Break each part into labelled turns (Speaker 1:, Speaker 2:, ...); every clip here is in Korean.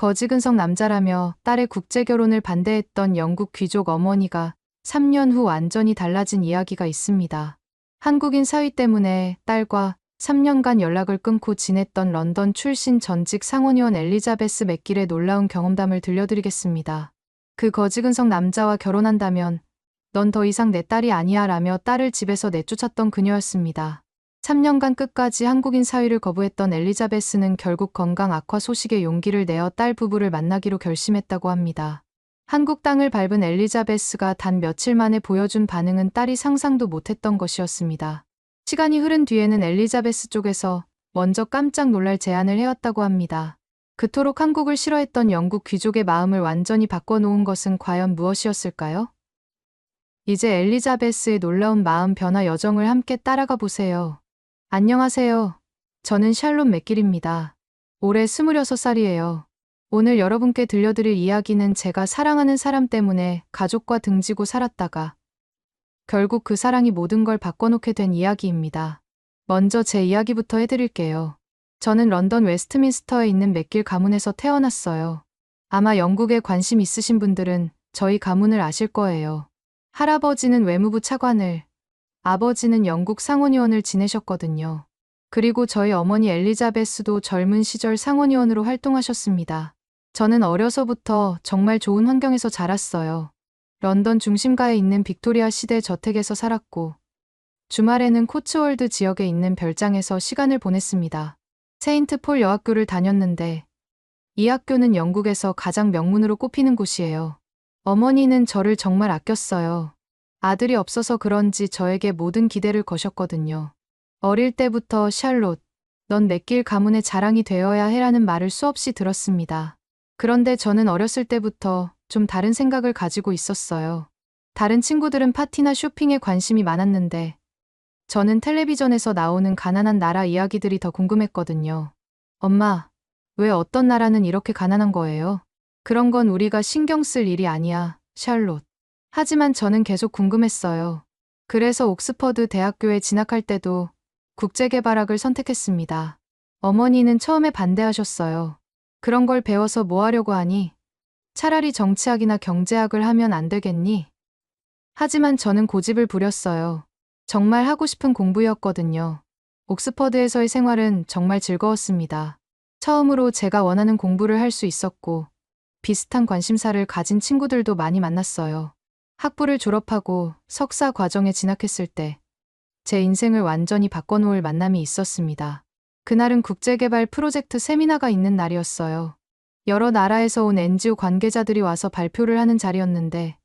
Speaker 1: 거지근성 남자라며 딸의 국제결혼을 반대했던 영국 귀족 어머니가 3년 후 완전히 달라진 이야기가 있습니다. 한국인 사위 때문에 딸과 3년간 연락을 끊고 지냈던 런던 출신 전직 상원의원 엘리자베스 맥길의 놀라운 경험담을 들려드리겠습니다. 그 거지근성 남자와 결혼한다면 넌 더 이상 내 딸이 아니야 라며 딸을 집에서 내쫓았던 그녀였습니다. 3년간 끝까지 한국인 사위를 거부했던 엘리자베스는 결국 건강 악화 소식에 용기를 내어 딸 부부를 만나기로 결심했다고 합니다. 한국 땅을 밟은 엘리자베스가 단 며칠 만에 보여준 반응은 딸이 상상도 못했던 것이었습니다. 시간이 흐른 뒤에는 엘리자베스 쪽에서 먼저 깜짝 놀랄 제안을 해왔다고 합니다. 그토록 한국을 싫어했던 영국 귀족의 마음을 완전히 바꿔놓은 것은 과연 무엇이었을까요? 이제 엘리자베스의 놀라운 마음 변화 여정을 함께 따라가 보세요. 안녕하세요. 저는 샬롯 맥길입니다. 올해 26살이에요. 오늘 여러분께 들려드릴 이야기는 제가 사랑하는 사람 때문에 가족과 등지고 살았다가 결국 그 사랑이 모든 걸 바꿔놓게 된 이야기입니다. 먼저 제 이야기부터 해드릴게요. 저는 런던 웨스트민스터에 있는 맥길 가문에서 태어났어요. 아마 영국에 관심 있으신 분들은 저희 가문을 아실 거예요. 할아버지는 외무부 차관을, 아버지는 영국 상원의원을 지내셨거든요. 그리고 저희 어머니 엘리자베스도 젊은 시절 상원의원으로 활동하셨습니다. 저는 어려서부터 정말 좋은 환경에서 자랐어요. 런던 중심가에 있는 빅토리아 시대 저택에서 살았고, 주말에는 코츠월드 지역에 있는 별장에서 시간을 보냈습니다. 세인트 폴 여학교를 다녔는데, 이 학교는 영국에서 가장 명문으로 꼽히는 곳이에요. 어머니는 저를 정말 아꼈어요. 아들이 없어서 그런지 저에게 모든 기대를 거셨거든요. 어릴 때부터 샬롯, 넌 맥길 가문의 자랑이 되어야 해라는 말을 수없이 들었습니다. 그런데 저는 어렸을 때부터 좀 다른 생각을 가지고 있었어요. 다른 친구들은 파티나 쇼핑에 관심이 많았는데 저는 텔레비전에서 나오는 가난한 나라 이야기들이 더 궁금했거든요. 엄마, 왜 어떤 나라는 이렇게 가난한 거예요? 그런 건 우리가 신경 쓸 일이 아니야, 샬롯. 하지만 저는 계속 궁금했어요. 그래서 옥스퍼드 대학교에 진학할 때도 국제개발학을 선택했습니다. 어머니는 처음에 반대하셨어요. 그런 걸 배워서 뭐 하려고 하니? 차라리 정치학이나 경제학을 하면 안 되겠니? 하지만 저는 고집을 부렸어요. 정말 하고 싶은 공부였거든요. 옥스퍼드에서의 생활은 정말 즐거웠습니다. 처음으로 제가 원하는 공부를 할 수 있었고, 비슷한 관심사를 가진 친구들도 많이 만났어요. 학부를 졸업하고 석사 과정에 진학했을 때, 제 인생을 완전히 바꿔놓을 만남이 있었습니다. 그날은 국제개발 프로젝트 세미나가 있는 날이었어요. 여러 나라에서 온 NGO 관계자들이 와서 발표를 하는 자리였는데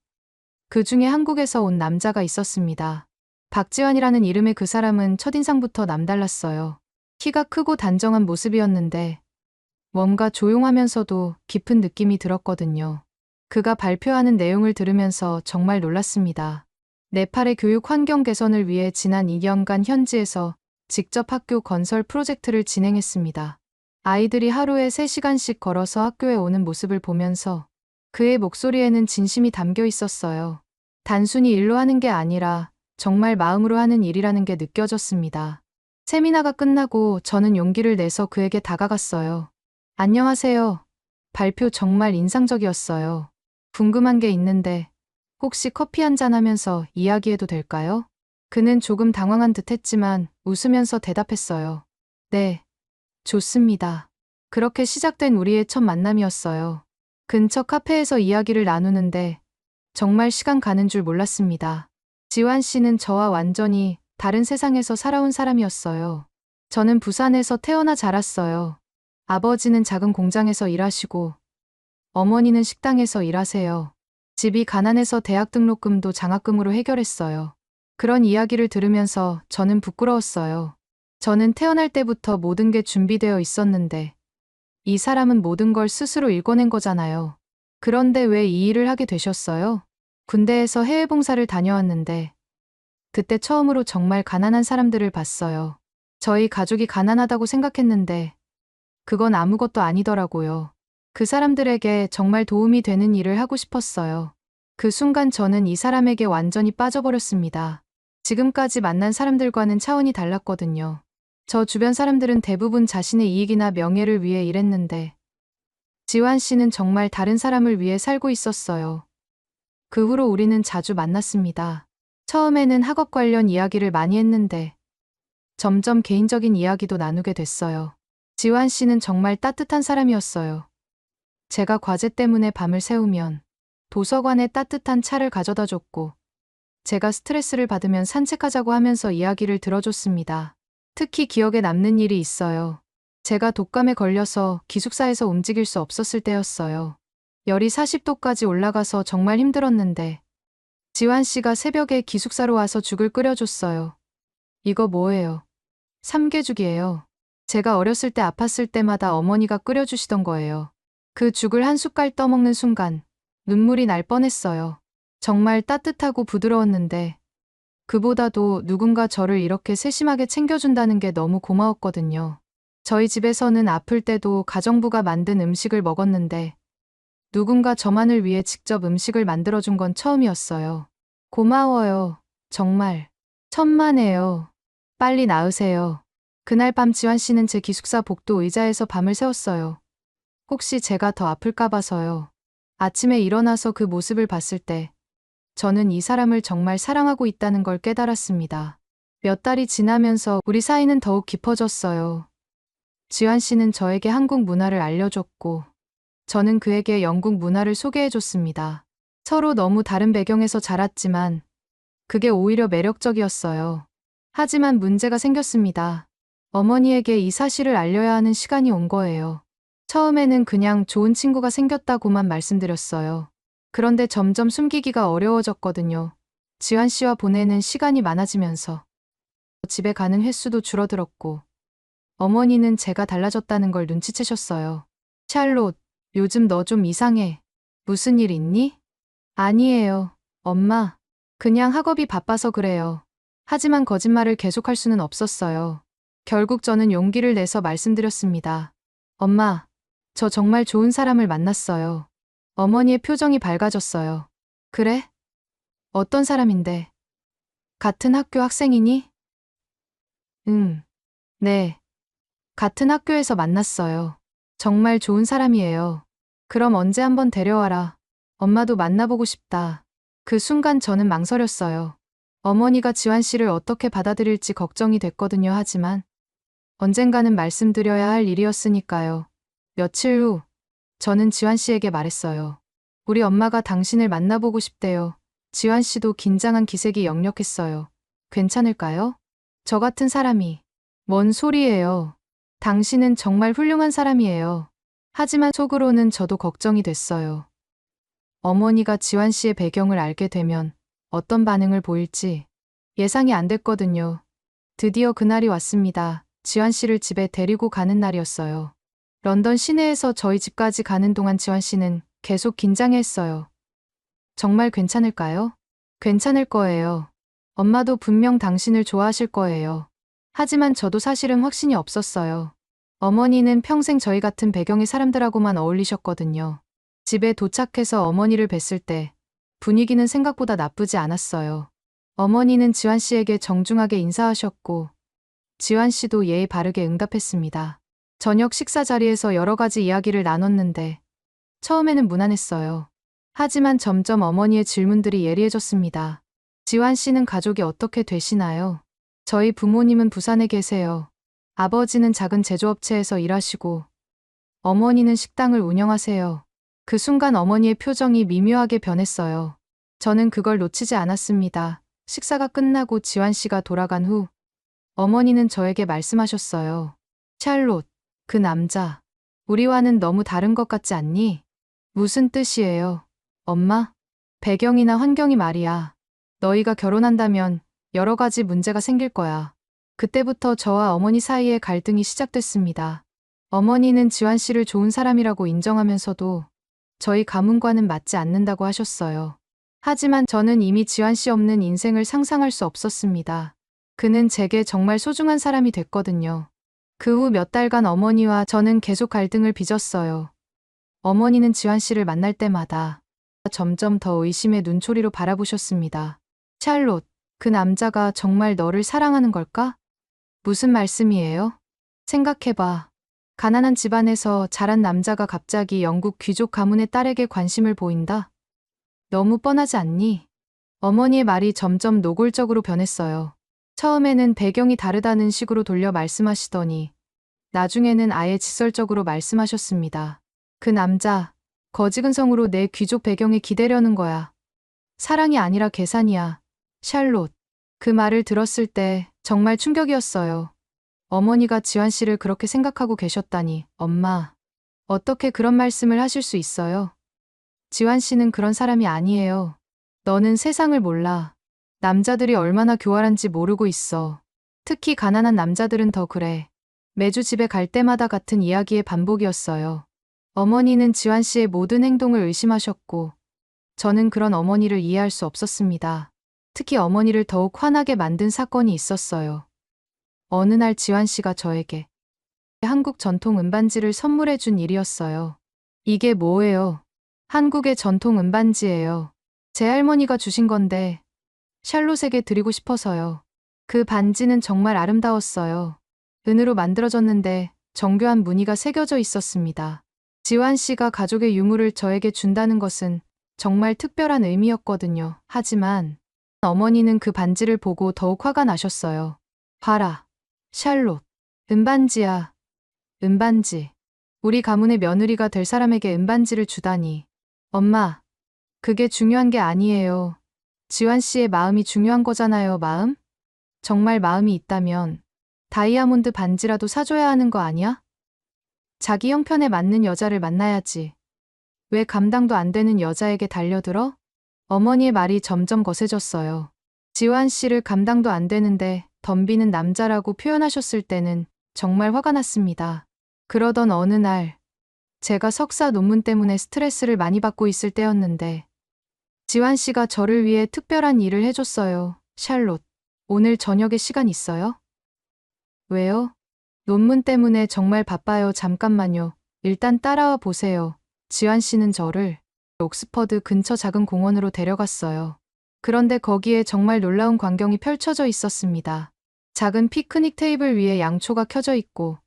Speaker 1: 그 중에 한국에서 온 남자가 있었습니다. 박지환이라는 이름의 그 사람은 첫인상부터 남달랐어요. 키가 크고 단정한 모습이었는데 뭔가 조용하면서도 깊은 느낌이 들었거든요. 그가 발표하는 내용을 들으면서 정말 놀랐습니다. 네팔의 교육 환경 개선을 위해 지난 2년간 현지에서 직접 학교 건설 프로젝트를 진행했습니다. 아이들이 하루에 3시간씩 걸어서 학교에 오는 모습을 보면서 그의 목소리에는 진심이 담겨 있었어요. 단순히 일로 하는 게 아니라 정말 마음으로 하는 일이라는 게 느껴졌습니다. 세미나가 끝나고 저는 용기를 내서 그에게 다가갔어요. 안녕하세요. 발표 정말 인상적이었어요. 궁금한 게 있는데 혹시 커피 한잔 하면서 이야기해도 될까요? 그는 조금 당황한 듯 했지만 웃으면서 대답했어요. 네, 좋습니다. 그렇게 시작된 우리의 첫 만남이었어요. 근처 카페에서 이야기를 나누는데 정말 시간 가는 줄 몰랐습니다. 지환 씨는 저와 완전히 다른 세상에서 살아온 사람이었어요. 저는 부산에서 태어나 자랐어요. 아버지는 작은 공장에서 일하시고 어머니는 식당에서 일하세요. 집이 가난해서 대학 등록금도 장학금으로 해결했어요. 그런 이야기를 들으면서 저는 부끄러웠어요. 저는 태어날 때부터 모든 게 준비되어 있었는데 이 사람은 모든 걸 스스로 읽어낸 거잖아요. 그런데 왜 이 일을 하게 되셨어요? 군대에서 해외 봉사를 다녀왔는데 그때 처음으로 정말 가난한 사람들을 봤어요. 저희 가족이 가난하다고 생각했는데 그건 아무것도 아니더라고요. 그 사람들에게 정말 도움이 되는 일을 하고 싶었어요. 그 순간 저는 이 사람에게 완전히 빠져버렸습니다. 지금까지 만난 사람들과는 차원이 달랐거든요. 저 주변 사람들은 대부분 자신의 이익이나 명예를 위해 일했는데 지환 씨는 정말 다른 사람을 위해 살고 있었어요. 그 후로 우리는 자주 만났습니다. 처음에는 학업 관련 이야기를 많이 했는데 점점 개인적인 이야기도 나누게 됐어요. 지환 씨는 정말 따뜻한 사람이었어요. 제가 과제 때문에 밤을 새우면 도서관에 따뜻한 차를 가져다 줬고, 제가 스트레스를 받으면 산책하자고 하면서 이야기를 들어줬습니다. 특히 기억에 남는 일이 있어요. 제가 독감에 걸려서 기숙사에서 움직일 수 없었을 때였어요. 열이 40도까지 올라가서 정말 힘들었는데 지환 씨가 새벽에 기숙사로 와서 죽을 끓여줬어요. 이거 뭐예요? 삼계죽이에요. 제가 어렸을 때 아팠을 때마다 어머니가 끓여주시던 거예요. 그 죽을 한 숟갈 떠먹는 순간 눈물이 날 뻔했어요. 정말 따뜻하고 부드러웠는데 그보다도 누군가 저를 이렇게 세심하게 챙겨준다는 게 너무 고마웠거든요. 저희 집에서는 아플 때도 가정부가 만든 음식을 먹었는데 누군가 저만을 위해 직접 음식을 만들어준 건 처음이었어요. 고마워요. 정말. 천만에요. 빨리 나으세요. 그날 밤 지환 씨는 제 기숙사 복도 의자에서 밤을 새웠어요. 혹시 제가 더 아플까 봐서요. 아침에 일어나서 그 모습을 봤을 때 저는 이 사람을 정말 사랑하고 있다는 걸 깨달았습니다. 몇 달이 지나면서 우리 사이는 더욱 깊어졌어요. 지환 씨는 저에게 한국 문화를 알려줬고 저는 그에게 영국 문화를 소개해줬습니다. 서로 너무 다른 배경에서 자랐지만 그게 오히려 매력적이었어요. 하지만 문제가 생겼습니다. 어머니에게 이 사실을 알려야 하는 시간이 온 거예요. 처음에는 그냥 좋은 친구가 생겼다고만 말씀드렸어요. 그런데 점점 숨기기가 어려워졌거든요. 지환 씨와 보내는 시간이 많아지면서 집에 가는 횟수도 줄어들었고 어머니는 제가 달라졌다는 걸 눈치채셨어요. 샬롯, 요즘 너 좀 이상해. 무슨 일 있니? 아니에요, 엄마. 그냥 학업이 바빠서 그래요. 하지만 거짓말을 계속할 수는 없었어요. 결국 저는 용기를 내서 말씀드렸습니다. 엄마, 저 정말 좋은 사람을 만났어요. 어머니의 표정이 밝아졌어요. 그래? 어떤 사람인데? 같은 학교 학생이니? 응. 네. 같은 학교에서 만났어요. 정말 좋은 사람이에요. 그럼 언제 한번 데려와라. 엄마도 만나보고 싶다. 그 순간 저는 망설였어요. 어머니가 지환 씨를 어떻게 받아들일지 걱정이 됐거든요. 하지만 언젠가는 말씀드려야 할 일이었으니까요. 며칠 후 저는 지환 씨에게 말했어요. 우리 엄마가 당신을 만나보고 싶대요. 지환 씨도 긴장한 기색이 역력했어요. 괜찮을까요? 저 같은 사람이. 뭔 소리예요. 당신은 정말 훌륭한 사람이에요. 하지만 속으로는 저도 걱정이 됐어요. 어머니가 지환 씨의 배경을 알게 되면 어떤 반응을 보일지 예상이 안 됐거든요. 드디어 그날이 왔습니다. 지환 씨를 집에 데리고 가는 날이었어요. 런던 시내에서 저희 집까지 가는 동안 지환 씨는 계속 긴장했어요. 정말 괜찮을까요? 괜찮을 거예요. 엄마도 분명 당신을 좋아하실 거예요. 하지만 저도 사실은 확신이 없었어요. 어머니는 평생 저희 같은 배경의 사람들하고만 어울리셨거든요. 집에 도착해서 어머니를 뵀을 때 분위기는 생각보다 나쁘지 않았어요. 어머니는 지환 씨에게 정중하게 인사하셨고 지환 씨도 예의 바르게 응답했습니다. 저녁 식사 자리에서 여러 가지 이야기를 나눴는데 처음에는 무난했어요. 하지만 점점 어머니의 질문들이 예리해졌습니다. 지환 씨는 가족이 어떻게 되시나요? 저희 부모님은 부산에 계세요. 아버지는 작은 제조업체에서 일하시고 어머니는 식당을 운영하세요. 그 순간 어머니의 표정이 미묘하게 변했어요. 저는 그걸 놓치지 않았습니다. 식사가 끝나고 지환 씨가 돌아간 후 어머니는 저에게 말씀하셨어요. 샬롯, 그 남자, 우리와는 너무 다른 것 같지 않니? 무슨 뜻이에요? 엄마? 배경이나 환경이 말이야. 너희가 결혼한다면 여러 가지 문제가 생길 거야. 그때부터 저와 어머니 사이에 갈등이 시작됐습니다. 어머니는 지환 씨를 좋은 사람이라고 인정하면서도 저희 가문과는 맞지 않는다고 하셨어요. 하지만 저는 이미 지환 씨 없는 인생을 상상할 수 없었습니다. 그는 제게 정말 소중한 사람이 됐거든요. 그 후 몇 달간 어머니와 저는 계속 갈등을 빚었어요. 어머니는 지환 씨를 만날 때마다 점점 더 의심의 눈초리로 바라보셨습니다. 샬롯, 그 남자가 정말 너를 사랑하는 걸까? 무슨 말씀이에요? 생각해봐. 가난한 집안에서 자란 남자가 갑자기 영국 귀족 가문의 딸에게 관심을 보인다? 너무 뻔하지 않니? 어머니의 말이 점점 노골적으로 변했어요. 처음에는 배경이 다르다는 식으로 돌려 말씀하시더니 나중에는 아예 직설적으로 말씀하셨습니다. 그 남자, 거지근성으로 내 귀족 배경에 기대려는 거야. 사랑이 아니라 계산이야. 샬롯. 그 말을 들었을 때 정말 충격이었어요. 어머니가 지환 씨를 그렇게 생각하고 계셨다니. 엄마, 어떻게 그런 말씀을 하실 수 있어요? 지환 씨는 그런 사람이 아니에요. 너는 세상을 몰라. 남자들이 얼마나 교활한지 모르고 있어. 특히 가난한 남자들은 더 그래. 매주 집에 갈 때마다 같은 이야기의 반복이었어요. 어머니는 지환 씨의 모든 행동을 의심하셨고, 저는 그런 어머니를 이해할 수 없었습니다. 특히 어머니를 더욱 화나게 만든 사건이 있었어요. 어느 날 지환 씨가 저에게 한국 전통 은반지를 선물해 준 일이었어요. 이게 뭐예요? 한국의 전통 은반지예요. 제 할머니가 주신 건데 샬롯에게 드리고 싶어서요. 그 반지는 정말 아름다웠어요. 은으로 만들어졌는데 정교한 무늬가 새겨져 있었습니다. 지환 씨가 가족의 유물을 저에게 준다는 것은 정말 특별한 의미였거든요. 하지만 어머니는 그 반지를 보고 더욱 화가 나셨어요. 봐라, 샬롯. 은반지야. 은반지. 우리 가문의 며느리가 될 사람에게 은반지를 주다니. 엄마, 그게 중요한 게 아니에요. 지환 씨의 마음이 중요한 거잖아요, 마음? 정말 마음이 있다면 다이아몬드 반지라도 사줘야 하는 거 아니야? 자기 형편에 맞는 여자를 만나야지. 왜 감당도 안 되는 여자에게 달려들어? 어머니의 말이 점점 거세졌어요. 지환 씨를 감당도 안 되는데 덤비는 남자라고 표현하셨을 때는 정말 화가 났습니다. 그러던 어느 날, 제가 석사 논문 때문에 스트레스를 많이 받고 있을 때였는데, 지환 씨가 저를 위해 특별한 일을 해줬어요. 샬롯, 오늘 저녁에 시간 있어요? 왜요? 논문 때문에 정말 바빠요. 잠깐만요. 일단 따라와 보세요. 지환 씨는 저를 옥스퍼드 근처 작은 공원으로 데려갔어요. 그런데 거기에 정말 놀라운 광경이 펼쳐져 있었습니다. 작은 피크닉 테이블 위에 양초가 켜져 있고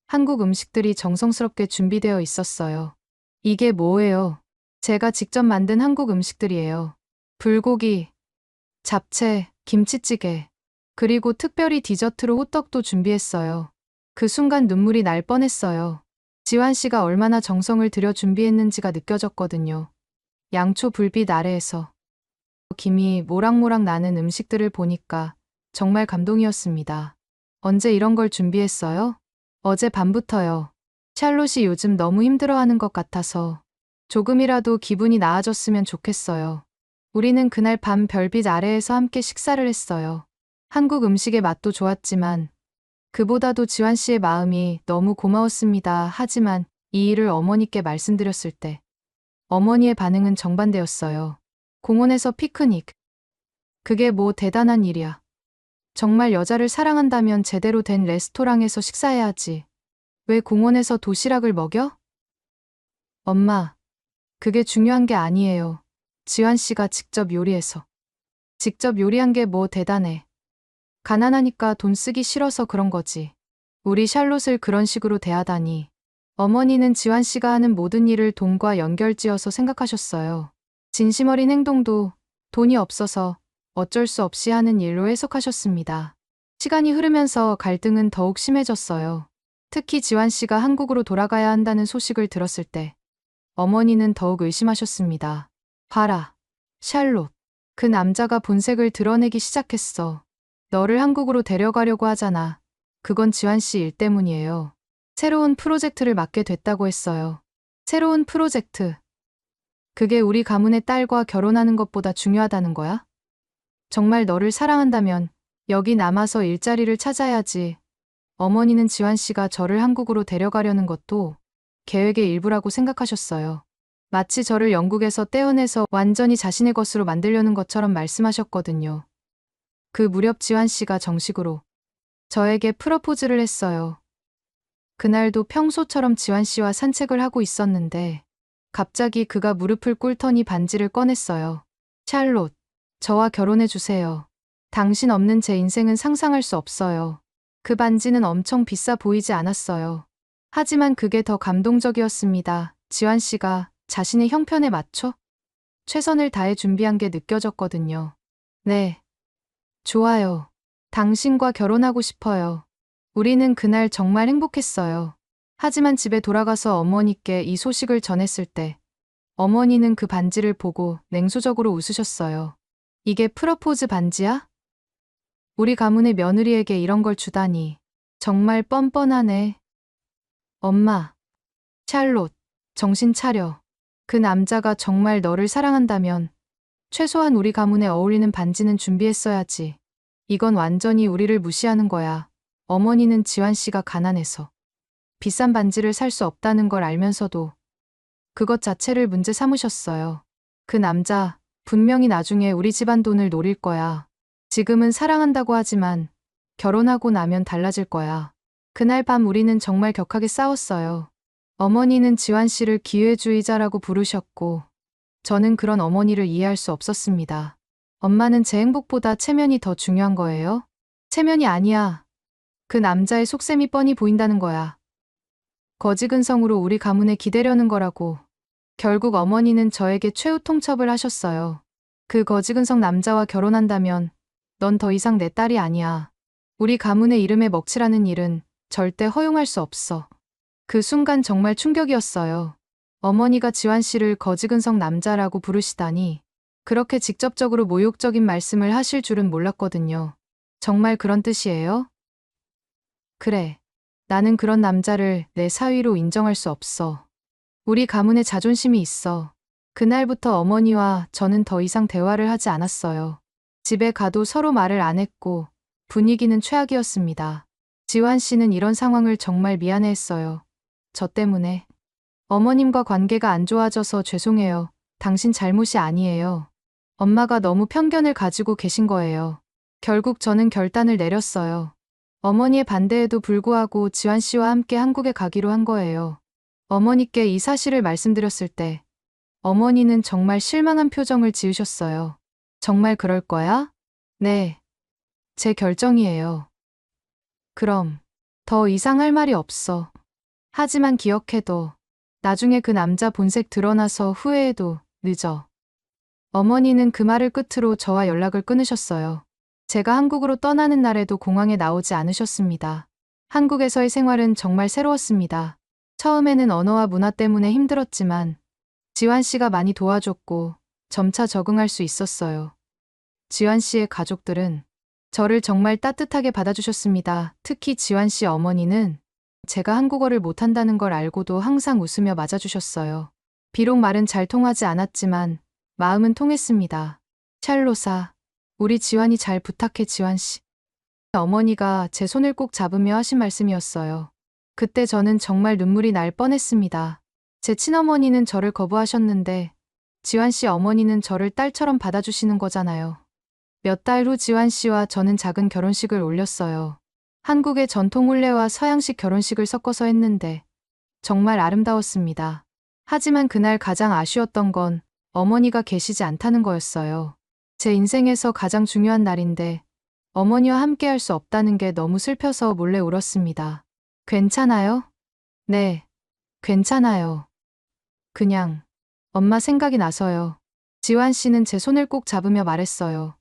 Speaker 1: 한국 음식들이 정성스럽게 준비되어 있었어요. 이게 뭐예요? 제가 직접 만든 한국 음식들이에요. 불고기, 잡채, 김치찌개, 그리고 특별히 디저트로 호떡도 준비했어요. 그 순간 눈물이 날 뻔했어요. 지환 씨가 얼마나 정성을 들여 준비했는지가 느껴졌거든요. 양초 불빛 아래에서 김이 모락모락 나는 음식들을 보니까 정말 감동이었습니다. 언제 이런 걸 준비했어요? 어제 밤부터요. 샬롯이 요즘 너무 힘들어하는 것 같아서 조금이라도 기분이 나아졌으면 좋겠어요. 우리는 그날 밤 별빛 아래에서 함께 식사를 했어요. 한국 음식의 맛도 좋았지만 그보다도 지환 씨의 마음이 너무 고마웠습니다. 하지만 이 일을 어머니께 말씀드렸을 때 어머니의 반응은 정반대였어요. 공원에서 피크닉. 그게 뭐 대단한 일이야. 정말 여자를 사랑한다면 제대로 된 레스토랑에서 식사해야지. 왜 공원에서 도시락을 먹여? 엄마, 그게 중요한 게 아니에요. 지환 씨가 직접 요리해서. 직접 요리한 게 뭐 대단해. 가난하니까 돈 쓰기 싫어서 그런 거지. 우리 샬롯을 그런 식으로 대하다니. 어머니는 지환 씨가 하는 모든 일을 돈과 연결지어서 생각하셨어요. 진심 어린 행동도 돈이 없어서 어쩔 수 없이 하는 일로 해석하셨습니다. 시간이 흐르면서 갈등은 더욱 심해졌어요. 특히 지환 씨가 한국으로 돌아가야 한다는 소식을 들었을 때 어머니는 더욱 의심하셨습니다. 봐라, 샬롯. 그 남자가 본색을 드러내기 시작했어. 너를 한국으로 데려가려고 하잖아. 그건 지환 씨 일 때문이에요. 새로운 프로젝트를 맡게 됐다고 했어요. 새로운 프로젝트. 그게 우리 가문의 딸과 결혼하는 것보다 중요하다는 거야? 정말 너를 사랑한다면 여기 남아서 일자리를 찾아야지. 어머니는 지환 씨가 저를 한국으로 데려가려는 것도 계획의 일부라고 생각하셨어요. 마치 저를 영국에서 떼어내서 완전히 자신의 것으로 만들려는 것처럼 말씀하셨거든요. 그 무렵 지환 씨가 정식으로 저에게 프러포즈를 했어요. 그날도 평소처럼 지환 씨와 산책을 하고 있었는데 갑자기 그가 무릎을 꿇더니 반지를 꺼냈어요. 샬롯, 저와 결혼해 주세요. 당신 없는 제 인생은 상상할 수 없어요. 그 반지는 엄청 비싸 보이지 않았어요. 하지만 그게 더 감동적이었습니다. 지환 씨가 자신의 형편에 맞춰 최선을 다해 준비한 게 느껴졌거든요. 네, 좋아요. 당신과 결혼하고 싶어요. 우리는 그날 정말 행복했어요. 하지만 집에 돌아가서 어머니께 이 소식을 전했을 때 어머니는 그 반지를 보고 냉소적으로 웃으셨어요. 이게 프러포즈 반지야? 우리 가문의 며느리에게 이런 걸 주다니. 정말 뻔뻔하네. 엄마, 샬롯, 정신 차려. 그 남자가 정말 너를 사랑한다면 최소한 우리 가문에 어울리는 반지는 준비했어야지. 이건 완전히 우리를 무시하는 거야. 어머니는 지환 씨가 가난해서 비싼 반지를 살 수 없다는 걸 알면서도 그것 자체를 문제 삼으셨어요. 그 남자 분명히 나중에 우리 집안 돈을 노릴 거야. 지금은 사랑한다고 하지만 결혼하고 나면 달라질 거야. 그날 밤 우리는 정말 격하게 싸웠어요. 어머니는 지환 씨를 기회주의자라고 부르셨고 저는 그런 어머니를 이해할 수 없었습니다. 엄마는 제 행복보다 체면이 더 중요한 거예요? 체면이 아니야. 그 남자의 속셈이 뻔히 보인다는 거야. 거지근성으로 우리 가문에 기대려는 거라고. 결국 어머니는 저에게 최후 통첩을 하셨어요. 그 거지근성 남자와 결혼한다면 넌 더 이상 내 딸이 아니야. 우리 가문의 이름에 먹칠하는 일은 절대 허용할 수 없어. 그 순간 정말 충격이었어요. 어머니가 지환 씨를 거지근성 남자라고 부르시다니 그렇게 직접적으로 모욕적인 말씀을 하실 줄은 몰랐거든요. 정말 그런 뜻이에요? 그래. 나는 그런 남자를 내 사위로 인정할 수 없어. 우리 가문에 자존심이 있어. 그날부터 어머니와 저는 더 이상 대화를 하지 않았어요. 집에 가도 서로 말을 안 했고 분위기는 최악이었습니다. 지환 씨는 이런 상황을 정말 미안해했어요. 저 때문에. 어머님과 관계가 안 좋아져서 죄송해요. 당신 잘못이 아니에요. 엄마가 너무 편견을 가지고 계신 거예요. 결국 저는 결단을 내렸어요. 어머니의 반대에도 불구하고 지환 씨와 함께 한국에 가기로 한 거예요. 어머니께 이 사실을 말씀드렸을 때 어머니는 정말 실망한 표정을 지으셨어요. 정말 그럴 거야? 네, 제 결정이에요. 그럼 더 이상 할 말이 없어. 하지만 기억해둬. 나중에 그 남자 본색 드러나서 후회해도 늦어. 어머니는 그 말을 끝으로 저와 연락을 끊으셨어요. 제가 한국으로 떠나는 날에도 공항에 나오지 않으셨습니다. 한국에서의 생활은 정말 새로웠습니다. 처음에는 언어와 문화 때문에 힘들었지만 지환 씨가 많이 도와줬고 점차 적응할 수 있었어요. 지환 씨의 가족들은 저를 정말 따뜻하게 받아주셨습니다. 특히 지환 씨 어머니는 제가 한국어를 못한다는 걸 알고도 항상 웃으며 맞아주셨어요. 비록 말은 잘 통하지 않았지만 마음은 통했습니다. 샬로사, 우리 지환이 잘 부탁해 지환 씨. 어머니가 제 손을 꼭 잡으며 하신 말씀이었어요. 그때 저는 정말 눈물이 날 뻔했습니다. 제 친어머니는 저를 거부하셨는데 지환 씨 어머니는 저를 딸처럼 받아주시는 거잖아요. 몇 달 후 지환 씨와 저는 작은 결혼식을 올렸어요. 한국의 전통 혼례와 서양식 결혼식을 섞어서 했는데 정말 아름다웠습니다. 하지만 그날 가장 아쉬웠던 건 어머니가 계시지 않다는 거였어요. 제 인생에서 가장 중요한 날인데 어머니와 함께 할 수 없다는 게 너무 슬퍼서 몰래 울었습니다. 괜찮아요? 네, 괜찮아요. 그냥 엄마 생각이 나서요. 지환 씨는 제 손을 꼭 잡으며 말했어요.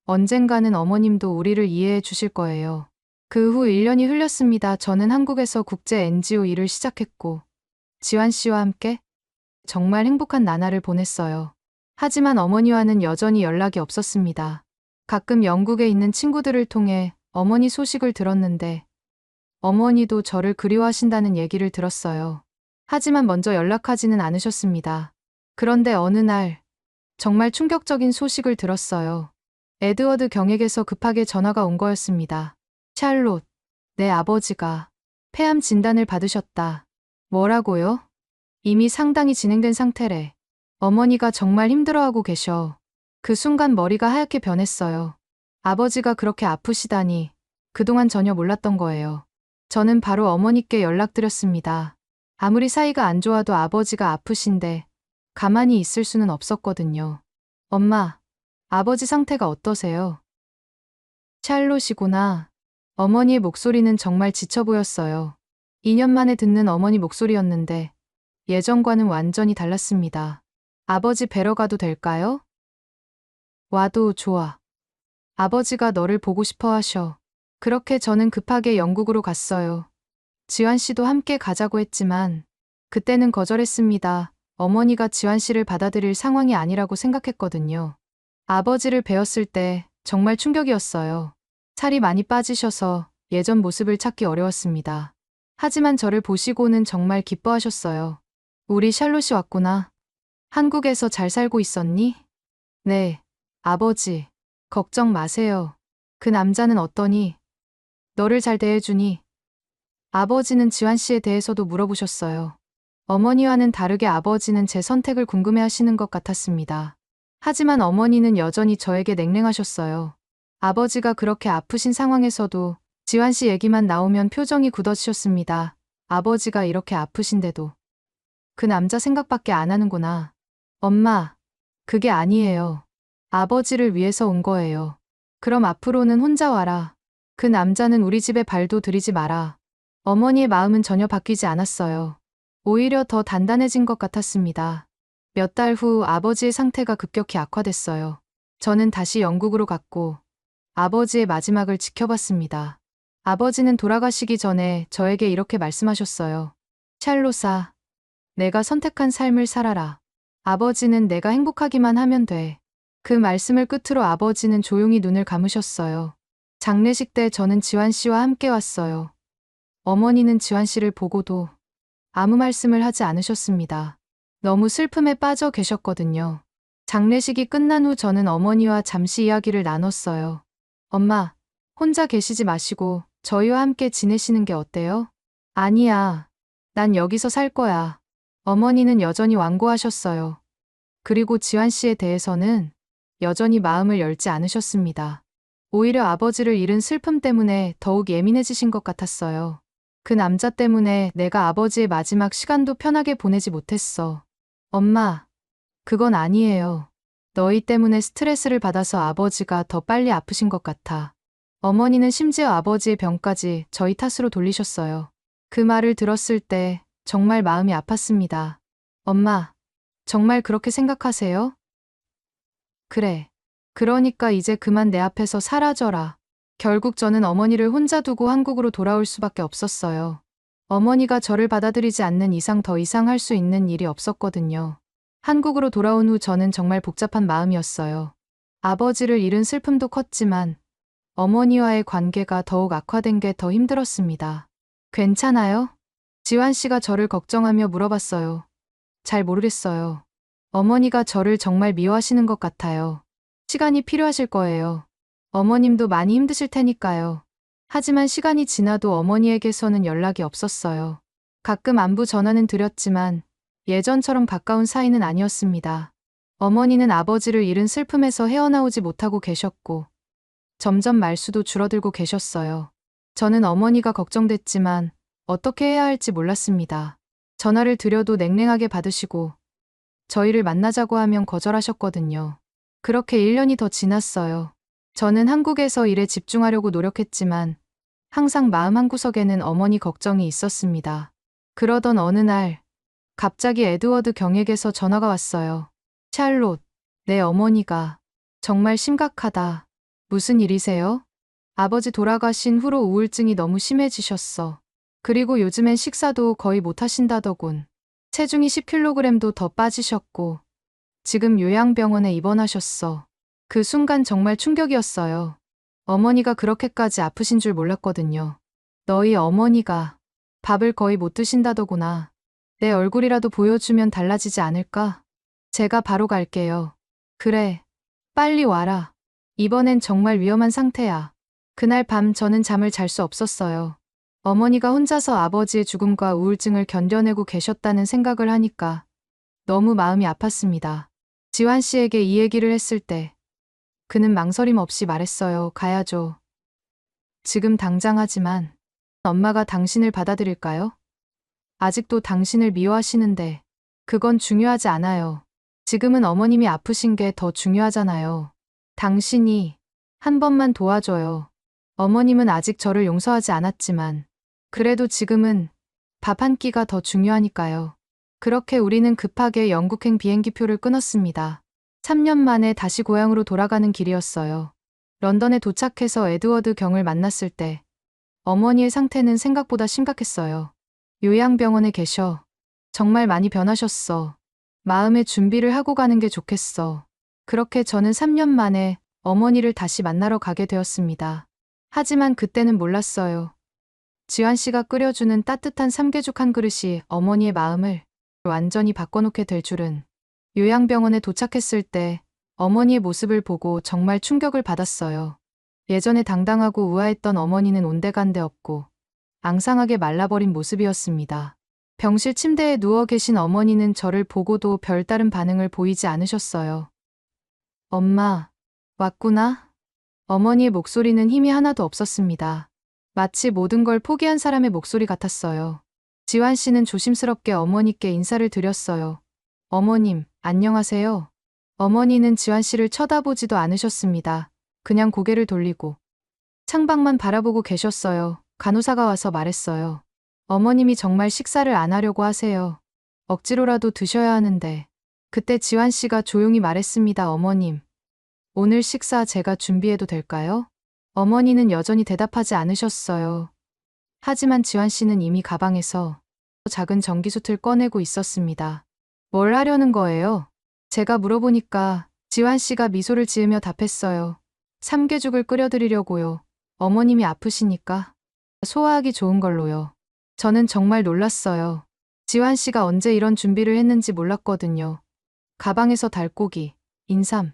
Speaker 1: 언젠가는 어머님도 우리를 이해해 주실 거예요. 그 후 1년이 흘렸습니다. 저는 한국에서 국제 NGO 일을 시작했고 지환 씨와 함께 정말 행복한 나날을 보냈어요. 하지만 어머니와는 여전히 연락이 없었습니다. 가끔 영국에 있는 친구들을 통해 어머니 소식을 들었는데 어머니도 저를 그리워하신다는 얘기를 들었어요. 하지만 먼저 연락하지는 않으셨습니다. 그런데 어느 날 정말 충격적인 소식을 들었어요. 에드워드 경에게서 급하게 전화가 온 거였습니다. 샬롯, 내 아버지가 폐암 진단을 받으셨다. 뭐라고요? 이미 상당히 진행된 상태래. 어머니가 정말 힘들어하고 계셔. 그 순간 머리가 하얗게 변했어요. 아버지가 그렇게 아프시다니 그동안 전혀 몰랐던 거예요. 저는 바로 어머니께 연락드렸습니다. 아무리 사이가 안 좋아도 아버지가 아프신데 가만히 있을 수는 없었거든요. 엄마, 아버지 상태가 어떠세요? 샬롯이구나. 어머니의 목소리는 정말 지쳐 보였어요. 2년 만에 듣는 어머니 목소리였는데 예전과는 완전히 달랐습니다. 아버지 뵈러 가도 될까요? 와도 좋아. 아버지가 너를 보고 싶어 하셔. 그렇게 저는 급하게 영국으로 갔어요. 지환 씨도 함께 가자고 했지만 그때는 거절했습니다. 어머니가 지환 씨를 받아들일 상황이 아니라고 생각했거든요. 아버지를 뵈었을 때 정말 충격이었어요. 살이 많이 빠지셔서 예전 모습을 찾기 어려웠습니다. 하지만 저를 보시고는 정말 기뻐하셨어요. 우리 샬롯이 왔구나. 한국에서 잘 살고 있었니? 네, 아버지. 걱정 마세요. 그 남자는 어떠니? 너를 잘 대해주니? 아버지는 지환 씨에 대해서도 물어보셨어요. 어머니와는 다르게 아버지는 제 선택을 궁금해 하시는 것 같았습니다. 하지만 어머니는 여전히 저에게 냉랭하셨어요. 아버지가 그렇게 아프신 상황에서도 지환 씨 얘기만 나오면 표정이 굳어지셨습니다. 아버지가 이렇게 아프신데도 그 남자 생각밖에 안 하는구나. 엄마, 그게 아니에요. 아버지를 위해서 온 거예요. 그럼 앞으로는 혼자 와라. 그 남자는 우리 집에 발도 들이지 마라. 어머니의 마음은 전혀 바뀌지 않았어요. 오히려 더 단단해진 것 같았습니다. 몇 달 후 아버지의 상태가 급격히 악화됐어요. 저는 다시 영국으로 갔고 아버지의 마지막을 지켜봤습니다. 아버지는 돌아가시기 전에 저에게 이렇게 말씀하셨어요. 샬롯아, 내가 선택한 삶을 살아라. 아버지는 내가 행복하기만 하면 돼. 그 말씀을 끝으로 아버지는 조용히 눈을 감으셨어요. 장례식 때 저는 지환 씨와 함께 왔어요. 어머니는 지환 씨를 보고도 아무 말씀을 하지 않으셨습니다. 너무 슬픔에 빠져 계셨거든요. 장례식이 끝난 후 저는 어머니와 잠시 이야기를 나눴어요. 엄마, 혼자 계시지 마시고 저희와 함께 지내시는 게 어때요? 아니야. 난 여기서 살 거야. 어머니는 여전히 완고하셨어요. 그리고 지환 씨에 대해서는 여전히 마음을 열지 않으셨습니다. 오히려 아버지를 잃은 슬픔 때문에 더욱 예민해지신 것 같았어요. 그 남자 때문에 내가 아버지의 마지막 시간도 편하게 보내지 못했어. 엄마, 그건 아니에요. 너희 때문에 스트레스를 받아서 아버지가 더 빨리 아프신 것 같아. 어머니는 심지어 아버지의 병까지 저희 탓으로 돌리셨어요. 그 말을 들었을 때 정말 마음이 아팠습니다. 엄마, 정말 그렇게 생각하세요? 그래. 그러니까 이제 그만 내 앞에서 사라져라. 결국 저는 어머니를 혼자 두고 한국으로 돌아올 수밖에 없었어요. 어머니가 저를 받아들이지 않는 이상 더 이상 할 수 있는 일이 없었거든요. 한국으로 돌아온 후 저는 정말 복잡한 마음이었어요. 아버지를 잃은 슬픔도 컸지만 어머니와의 관계가 더욱 악화된 게 더 힘들었습니다. 괜찮아요? 지환 씨가 저를 걱정하며 물어봤어요. 잘 모르겠어요. 어머니가 저를 정말 미워하시는 것 같아요. 시간이 필요하실 거예요. 어머님도 많이 힘드실 테니까요. 하지만 시간이 지나도 어머니에게서는 연락이 없었어요. 가끔 안부 전화는 드렸지만 예전처럼 가까운 사이는 아니었습니다. 어머니는 아버지를 잃은 슬픔에서 헤어나오지 못하고 계셨고 점점 말수도 줄어들고 계셨어요. 저는 어머니가 걱정됐지만 어떻게 해야 할지 몰랐습니다. 전화를 드려도 냉랭하게 받으시고 저희를 만나자고 하면 거절하셨거든요. 그렇게 1년이 더 지났어요. 저는 한국에서 일에 집중하려고 노력했지만 항상 마음 한구석에는 어머니 걱정이 있었습니다. 그러던 어느 날 갑자기 에드워드 경에게서 전화가 왔어요. 샬롯, 내 어머니가 정말 심각하다. 무슨 일이세요? 아버지 돌아가신 후로 우울증이 너무 심해지셨어. 그리고 요즘엔 식사도 거의 못 하신다더군. 체중이 10kg도 더 빠지셨고 지금 요양병원에 입원하셨어. 그 순간 정말 충격이었어요. 어머니가 그렇게까지 아프신 줄 몰랐거든요. 너희 어머니가 밥을 거의 못 드신다더구나. 내 얼굴이라도 보여주면 달라지지 않을까? 제가 바로 갈게요. 그래, 빨리 와라. 이번엔 정말 위험한 상태야. 그날 밤 저는 잠을 잘 수 없었어요. 어머니가 혼자서 아버지의 죽음과 우울증을 견뎌내고 계셨다는 생각을 하니까 너무 마음이 아팠습니다. 지환 씨에게 이 얘기를 했을 때 그는 망설임 없이 말했어요. 가야죠. 지금 당장 하지만 엄마가 당신을 받아들일까요? 아직도 당신을 미워하시는데 그건 중요하지 않아요. 지금은 어머님이 아프신 게 더 중요하잖아요. 당신이 한 번만 도와줘요. 어머님은 아직 저를 용서하지 않았지만 그래도 지금은 밥 한 끼가 더 중요하니까요. 그렇게 우리는 급하게 영국행 비행기표를 끊었습니다. 3년 만에 다시 고향으로 돌아가는 길이었어요. 런던에 도착해서 에드워드 경을 만났을 때 어머니의 상태는 생각보다 심각했어요. 요양병원에 계셔. 정말 많이 변하셨어. 마음의 준비를 하고 가는 게 좋겠어. 그렇게 저는 3년 만에 어머니를 다시 만나러 가게 되었습니다. 하지만 그때는 몰랐어요. 지환 씨가 끓여주는 따뜻한 삼계죽 한 그릇이 어머니의 마음을 완전히 바꿔놓게 될 줄은. 요양병원에 도착했을 때 어머니의 모습을 보고 정말 충격을 받았어요. 예전에 당당하고 우아했던 어머니는 온데간데 없고 앙상하게 말라버린 모습이었습니다. 병실 침대에 누워 계신 어머니는 저를 보고도 별다른 반응을 보이지 않으셨어요. 엄마, 왔구나? 어머니의 목소리는 힘이 하나도 없었습니다. 마치 모든 걸 포기한 사람의 목소리 같았어요. 지환 씨는 조심스럽게 어머니께 인사를 드렸어요. 어머님, 안녕하세요. 어머니는 지환 씨를 쳐다보지도 않으셨습니다. 그냥 고개를 돌리고 창밖만 바라보고 계셨어요. 간호사가 와서 말했어요. 어머님이 정말 식사를 안 하려고 하세요. 억지로라도 드셔야 하는데. 그때 지환 씨가 조용히 말했습니다. 어머님, 오늘 식사 제가 준비해도 될까요? 어머니는 여전히 대답하지 않으셨어요. 하지만 지환 씨는 이미 가방에서 작은 전기수틀 꺼내고 있었습니다. 뭘 하려는 거예요? 제가 물어보니까 지환 씨가 미소를 지으며 답했어요. 삼계죽을 끓여드리려고요. 어머님이 아프시니까 소화하기 좋은 걸로요. 저는 정말 놀랐어요. 지환 씨가 언제 이런 준비를 했는지 몰랐거든요. 가방에서 달고기, 인삼,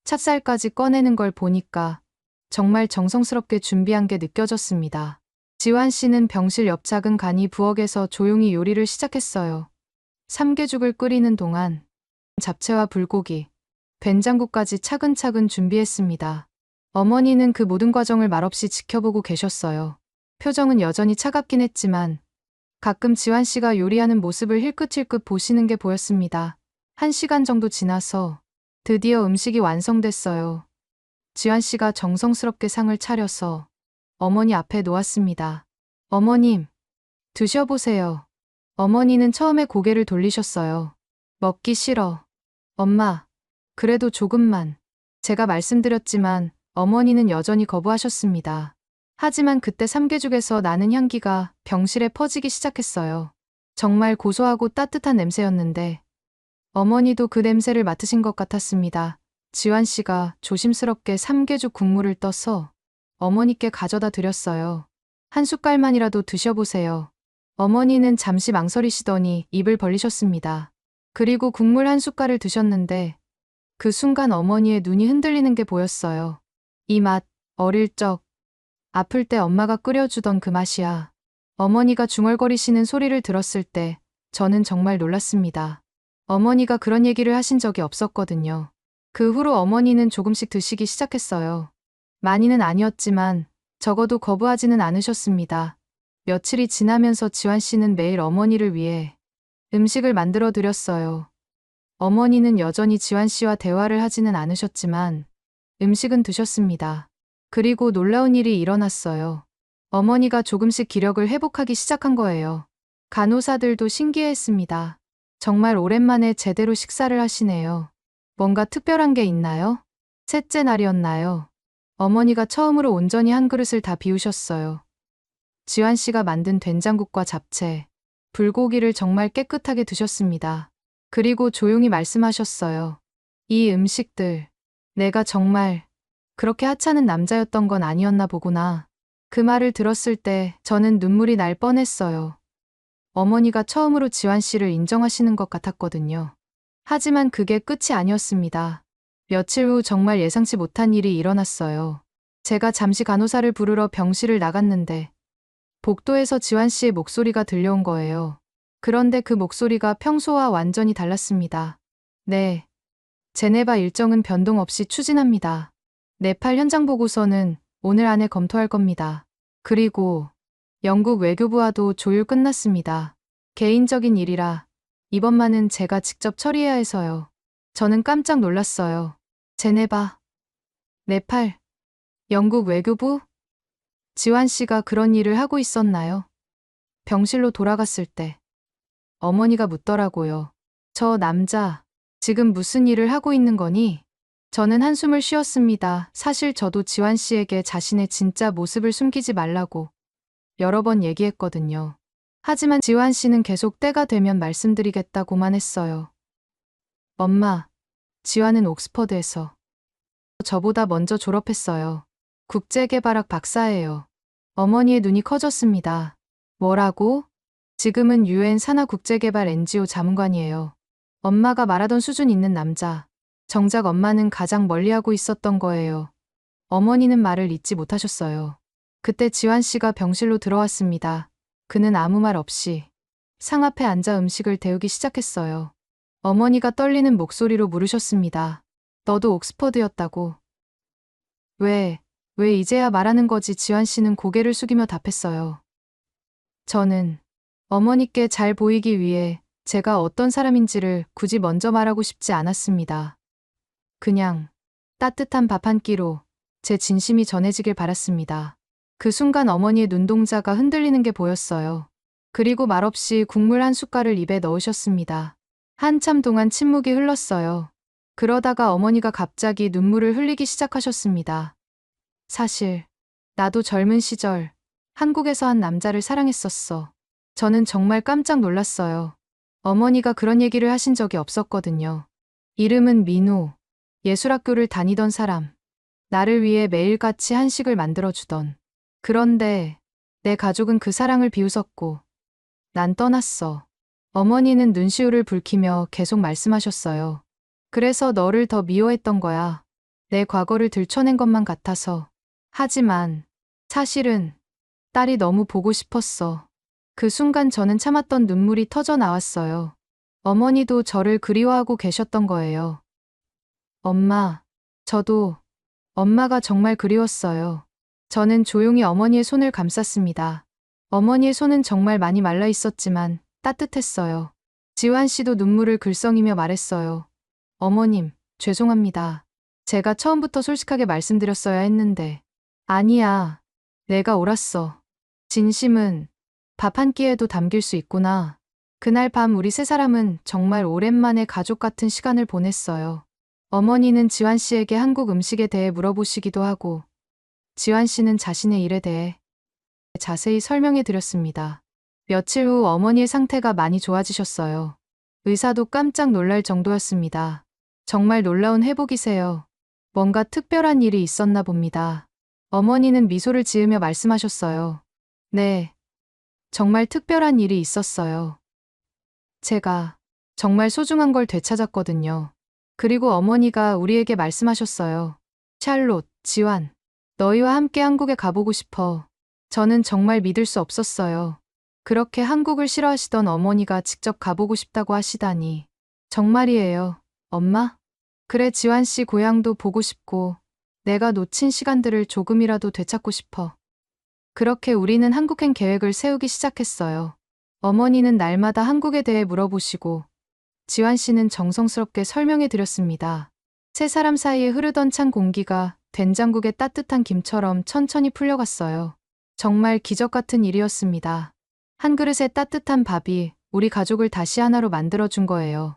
Speaker 1: 찹쌀까지 꺼내는 걸 보니까 정말 정성스럽게 준비한 게 느껴졌습니다. 지환 씨는 병실 옆 작은 간이 부엌에서 조용히 요리를 시작했어요. 삼계죽을 끓이는 동안 잡채와 불고기, 된장국까지 차근차근 준비했습니다. 어머니는 그 모든 과정을 말없이 지켜보고 계셨어요. 표정은 여전히 차갑긴 했지만 가끔 지환 씨가 요리하는 모습을 힐끗힐끗 보시는 게 보였습니다. 1시간 정도 지나서 드디어 음식이 완성됐어요. 지환 씨가 정성스럽게 상을 차려서 어머니 앞에 놓았습니다. 어머님, 드셔보세요. 어머니는 처음에 고개를 돌리셨어요. 먹기 싫어. 엄마, 그래도 조금만. 제가 말씀드렸지만 어머니는 여전히 거부하셨습니다. 하지만 그때 삼계죽에서 나는 향기가 병실에 퍼지기 시작했어요. 정말 고소하고 따뜻한 냄새였는데 어머니도 그 냄새를 맡으신 것 같았습니다. 지환 씨가 조심스럽게 삼계죽 국물을 떠서 어머니께 가져다 드렸어요. 한 숟갈만이라도 드셔보세요. 어머니는 잠시 망설이시더니 입을 벌리셨습니다. 그리고 국물 한 숟갈을 드셨는데 그 순간 어머니의 눈이 흔들리는 게 보였어요. 이 맛, 어릴 적 아플 때 엄마가 끓여주던 그 맛이야. 어머니가 중얼거리시는 소리를 들었을 때 저는 정말 놀랐습니다. 어머니가 그런 얘기를 하신 적이 없었거든요. 그 후로 어머니는 조금씩 드시기 시작했어요. 많이는 아니었지만 적어도 거부하지는 않으셨습니다. 며칠이 지나면서 지환 씨는 매일 어머니를 위해 음식을 만들어 드렸어요. 어머니는 여전히 지환 씨와 대화를 하지는 않으셨지만 음식은 드셨습니다. 그리고 놀라운 일이 일어났어요. 어머니가 조금씩 기력을 회복하기 시작한 거예요. 간호사들도 신기해했습니다. 정말 오랜만에 제대로 식사를 하시네요. 뭔가 특별한 게 있나요? 셋째 날이었나요? 어머니가 처음으로 온전히 한 그릇을 다 비우셨어요. 지환 씨가 만든 된장국과 잡채, 불고기를 정말 깨끗하게 드셨습니다. 그리고 조용히 말씀하셨어요. 이 음식들, 내가 정말 그렇게 하찮은 남자였던 건 아니었나 보구나. 그 말을 들었을 때 저는 눈물이 날 뻔했어요. 어머니가 처음으로 지환 씨를 인정하시는 것 같았거든요. 하지만 그게 끝이 아니었습니다. 며칠 후 정말 예상치 못한 일이 일어났어요. 제가 잠시 간호사를 부르러 병실을 나갔는데 복도에서 지환 씨의 목소리가 들려온 거예요. 그런데 그 목소리가 평소와 완전히 달랐습니다. 네, 제네바 일정은 변동 없이 추진합니다. 네팔 현장 보고서는 오늘 안에 검토할 겁니다. 그리고 영국 외교부와도 조율 끝났습니다. 개인적인 일이라 이번만은 제가 직접 처리해야 해서요. 저는 깜짝 놀랐어요. 제네바, 네팔, 영국 외교부? 지환 씨가 그런 일을 하고 있었나요? 병실로 돌아갔을 때 어머니가 묻더라고요. 저 남자, 지금 무슨 일을 하고 있는 거니? 저는 한숨을 쉬었습니다. 사실 저도 지환 씨에게 자신의 진짜 모습을 숨기지 말라고 여러 번 얘기했거든요. 하지만 지환 씨는 계속 때가 되면 말씀드리겠다고만 했어요. 엄마, 지환은 옥스퍼드에서 저보다 먼저 졸업했어요. 국제개발학 박사예요. 어머니의 눈이 커졌습니다. 뭐라고? 지금은 UN 산하국제개발 NGO 자문관이에요. 엄마가 말하던 수준 있는 남자. 정작 엄마는 가장 멀리하고 있었던 거예요. 어머니는 말을 잇지 못하셨어요. 그때 지환 씨가 병실로 들어왔습니다. 그는 아무 말 없이 상 앞에 앉아 음식을 데우기 시작했어요. 어머니가 떨리는 목소리로 물으셨습니다. 너도 옥스퍼드였다고. 왜 이제야 말하는 거지? 지환 씨는 고개를 숙이며 답했어요. 저는 어머니께 잘 보이기 위해 제가 어떤 사람인지를 굳이 먼저 말하고 싶지 않았습니다. 그냥 따뜻한 밥 한 끼로 제 진심이 전해지길 바랐습니다. 그 순간 어머니의 눈동자가 흔들리는 게 보였어요. 그리고 말없이 국물 한 숟갈을 입에 넣으셨습니다. 한참 동안 침묵이 흘렀어요. 그러다가 어머니가 갑자기 눈물을 흘리기 시작하셨습니다. 사실 나도 젊은 시절 한국에서 한 남자를 사랑했었어. 저는 정말 깜짝 놀랐어요. 어머니가 그런 얘기를 하신 적이 없었거든요. 이름은 민호. 예술학교를 다니던 사람. 나를 위해 매일같이 한식을 만들어주던. 그런데 내 가족은 그 사랑을 비웃었고 난 떠났어. 어머니는 눈시울을 붉히며 계속 말씀하셨어요. 그래서 너를 더 미워했던 거야. 내 과거를 들춰낸 것만 같아서. 하지만 사실은 딸이 너무 보고 싶었어. 그 순간 저는 참았던 눈물이 터져 나왔어요. 어머니도 저를 그리워하고 계셨던 거예요. 엄마, 저도 엄마가 정말 그리웠어요. 저는 조용히 어머니의 손을 감쌌습니다. 어머니의 손은 정말 많이 말라 있었지만 따뜻했어요. 지환 씨도 눈물을 글썽이며 말했어요. 어머님, 죄송합니다. 제가 처음부터 솔직하게 말씀드렸어야 했는데. 아니야. 내가 옳았어. 진심은 밥 한 끼에도 담길 수 있구나. 그날 밤 우리 세 사람은 정말 오랜만에 가족 같은 시간을 보냈어요. 어머니는 지환 씨에게 한국 음식에 대해 물어보시기도 하고, 지환 씨는 자신의 일에 대해 자세히 설명해 드렸습니다. 며칠 후 어머니의 상태가 많이 좋아지셨어요. 의사도 깜짝 놀랄 정도였습니다. 정말 놀라운 회복이세요. 뭔가 특별한 일이 있었나 봅니다. 어머니는 미소를 지으며 말씀하셨어요. 네, 정말 특별한 일이 있었어요. 제가 정말 소중한 걸 되찾았거든요. 그리고 어머니가 우리에게 말씀하셨어요. 샬롯, 지환, 너희와 함께 한국에 가보고 싶어. 저는 정말 믿을 수 없었어요. 그렇게 한국을 싫어하시던 어머니가 직접 가보고 싶다고 하시다니. 정말이에요, 엄마? 그래, 지환 씨 고향도 보고 싶고, 내가 놓친 시간들을 조금이라도 되찾고 싶어. 그렇게 우리는 한국행 계획을 세우기 시작했어요. 어머니는 날마다 한국에 대해 물어보시고, 지환 씨는 정성스럽게 설명해 드렸습니다. 세 사람 사이에 흐르던 찬 공기가 된장국의 따뜻한 김처럼 천천히 풀려갔어요. 정말 기적 같은 일이었습니다. 한 그릇의 따뜻한 밥이 우리 가족을 다시 하나로 만들어준 거예요.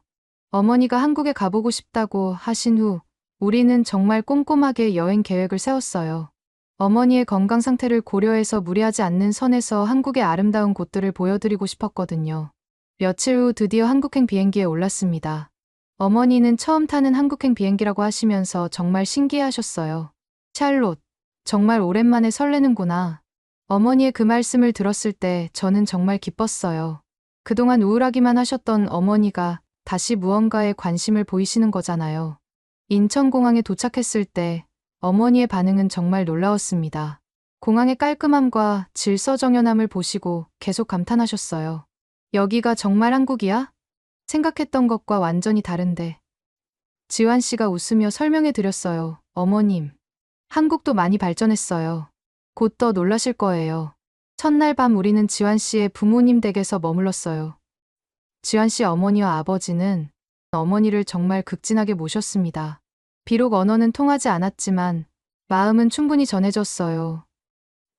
Speaker 1: 어머니가 한국에 가보고 싶다고 하신 후 우리는 정말 꼼꼼하게 여행 계획을 세웠어요. 어머니의 건강 상태를 고려해서 무리하지 않는 선에서 한국의 아름다운 곳들을 보여드리고 싶었거든요. 며칠 후 드디어 한국행 비행기에 올랐습니다. 어머니는 처음 타는 한국행 비행기라고 하시면서 정말 신기해하셨어요. 샬롯, 정말 오랜만에 설레는구나. 어머니의 그 말씀을 들었을 때 저는 정말 기뻤어요. 그동안 우울하기만 하셨던 어머니가 다시 무언가에 관심을 보이시는 거잖아요. 인천공항에 도착했을 때 어머니의 반응은 정말 놀라웠습니다. 공항의 깔끔함과 질서정연함을 보시고 계속 감탄하셨어요. 여기가 정말 한국이야? 생각했던 것과 완전히 다른데. 지환 씨가 웃으며 설명해 드렸어요. 어머님, 한국도 많이 발전했어요. 곧 더 놀라실 거예요. 첫날 밤 우리는 지환 씨의 부모님 댁에서 머물렀어요. 지환 씨 어머니와 아버지는 어머니를 정말 극진하게 모셨습니다. 비록 언어는 통하지 않았지만 마음은 충분히 전해졌어요.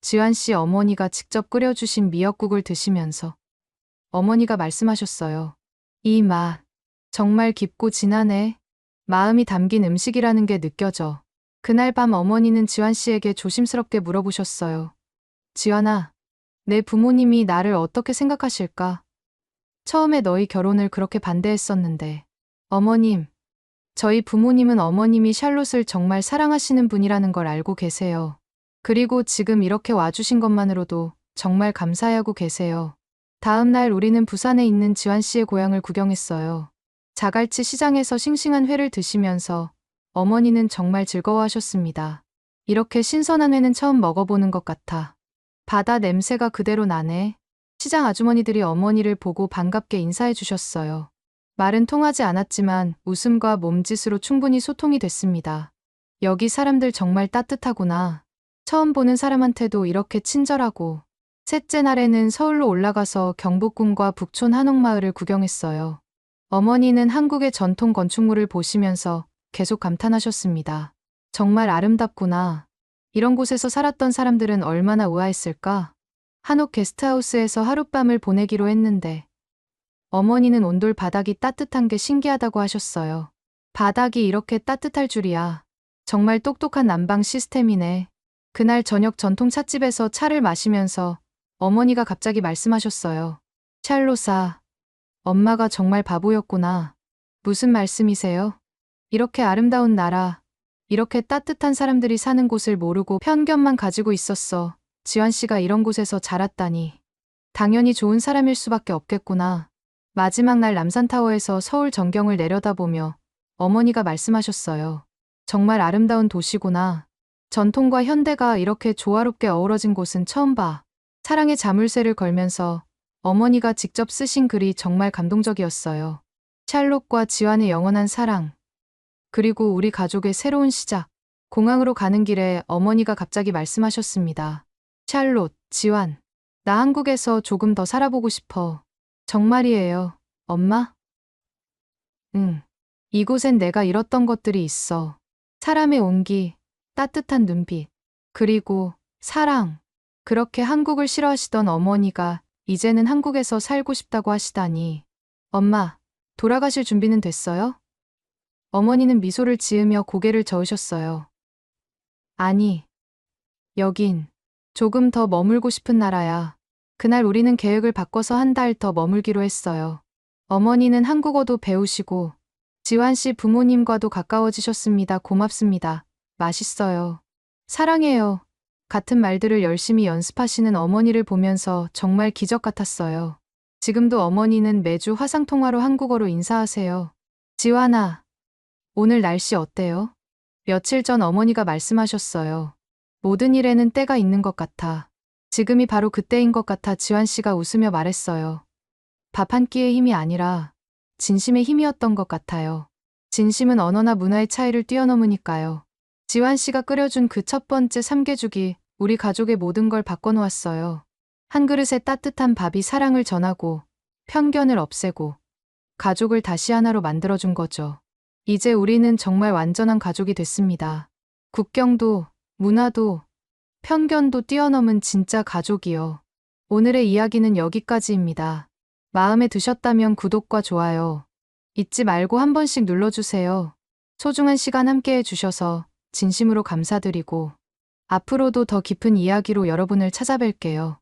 Speaker 1: 지환 씨 어머니가 직접 끓여주신 미역국을 드시면서 어머니가 말씀하셨어요. 이 맛, 정말 깊고 진하네. 마음이 담긴 음식이라는 게 느껴져. 그날 밤 어머니는 지환 씨에게 조심스럽게 물어보셨어요. 지환아, 내 부모님이 나를 어떻게 생각하실까? 처음에 너희 결혼을 그렇게 반대했었는데. 어머님, 저희 부모님은 어머님이 샬롯을 정말 사랑하시는 분이라는 걸 알고 계세요. 그리고 지금 이렇게 와주신 것만으로도 정말 감사해하고 계세요. 다음 날 우리는 부산에 있는 지환 씨의 고향을 구경했어요. 자갈치 시장에서 싱싱한 회를 드시면서 어머니는 정말 즐거워하셨습니다. 이렇게 신선한 회는 처음 먹어보는 것 같아. 바다 냄새가 그대로 나네. 시장 아주머니들이 어머니를 보고 반갑게 인사해 주셨어요. 말은 통하지 않았지만 웃음과 몸짓으로 충분히 소통이 됐습니다. 여기 사람들 정말 따뜻하구나. 처음 보는 사람한테도 이렇게 친절하고. 셋째 날에는 서울로 올라가서 경복궁과 북촌 한옥마을을 구경했어요. 어머니는 한국의 전통 건축물을 보시면서 계속 감탄하셨습니다. 정말 아름답구나. 이런 곳에서 살았던 사람들은 얼마나 우아했을까? 한옥 게스트하우스에서 하룻밤을 보내기로 했는데 어머니는 온돌 바닥이 따뜻한 게 신기하다고 하셨어요. 바닥이 이렇게 따뜻할 줄이야. 정말 똑똑한 난방 시스템이네. 그날 저녁 전통 찻집에서 차를 마시면서 어머니가 갑자기 말씀하셨어요. 샬롯아, 엄마가 정말 바보였구나. 무슨 말씀이세요? 이렇게 아름다운 나라, 이렇게 따뜻한 사람들이 사는 곳을 모르고 편견만 가지고 있었어. 지환 씨가 이런 곳에서 자랐다니. 당연히 좋은 사람일 수밖에 없겠구나. 마지막 날 남산타워에서 서울 전경을 내려다보며 어머니가 말씀하셨어요. 정말 아름다운 도시구나. 전통과 현대가 이렇게 조화롭게 어우러진 곳은 처음 봐. 사랑의 자물쇠를 걸면서 어머니가 직접 쓰신 글이 정말 감동적이었어요. 샬롯과 지환의 영원한 사랑. 그리고 우리 가족의 새로운 시작. 공항으로 가는 길에 어머니가 갑자기 말씀하셨습니다. 샬롯, 지환. 나 한국에서 조금 더 살아보고 싶어. 정말이에요, 엄마? 응. 이곳엔 내가 잃었던 것들이 있어. 사람의 온기, 따뜻한 눈빛, 그리고 사랑. 그렇게 한국을 싫어하시던 어머니가 이제는 한국에서 살고 싶다고 하시다니. 엄마, 돌아가실 준비는 됐어요? 어머니는 미소를 지으며 고개를 저으셨어요. 아니, 여긴 조금 더 머물고 싶은 나라야. 그날 우리는 계획을 바꿔서 한 달 더 머물기로 했어요. 어머니는 한국어도 배우시고 지환 씨 부모님과도 가까워지셨습니다. 고맙습니다. 맛있어요. 사랑해요. 같은 말들을 열심히 연습하시는 어머니를 보면서 정말 기적 같았어요. 지금도 어머니는 매주 화상통화로 한국어로 인사하세요. 지환아, 오늘 날씨 어때요? 며칠 전 어머니가 말씀하셨어요. 모든 일에는 때가 있는 것 같아. 지금이 바로 그때인 것 같아. 지환 씨가 웃으며 말했어요. 밥 한 끼의 힘이 아니라 진심의 힘이었던 것 같아요. 진심은 언어나 문화의 차이를 뛰어넘으니까요. 지환 씨가 끓여준 그 첫 번째 삼계죽이 우리 가족의 모든 걸 바꿔놓았어요. 한 그릇의 따뜻한 밥이 사랑을 전하고 편견을 없애고 가족을 다시 하나로 만들어준 거죠. 이제 우리는 정말 완전한 가족이 됐습니다. 국경도, 문화도, 편견도 뛰어넘은 진짜 가족이요. 오늘의 이야기는 여기까지입니다. 마음에 드셨다면 구독과 좋아요 잊지 말고 한 번씩 눌러주세요. 소중한 시간 함께 해주셔서 진심으로 감사드리고 앞으로도 더 깊은 이야기로 여러분을 찾아뵐게요.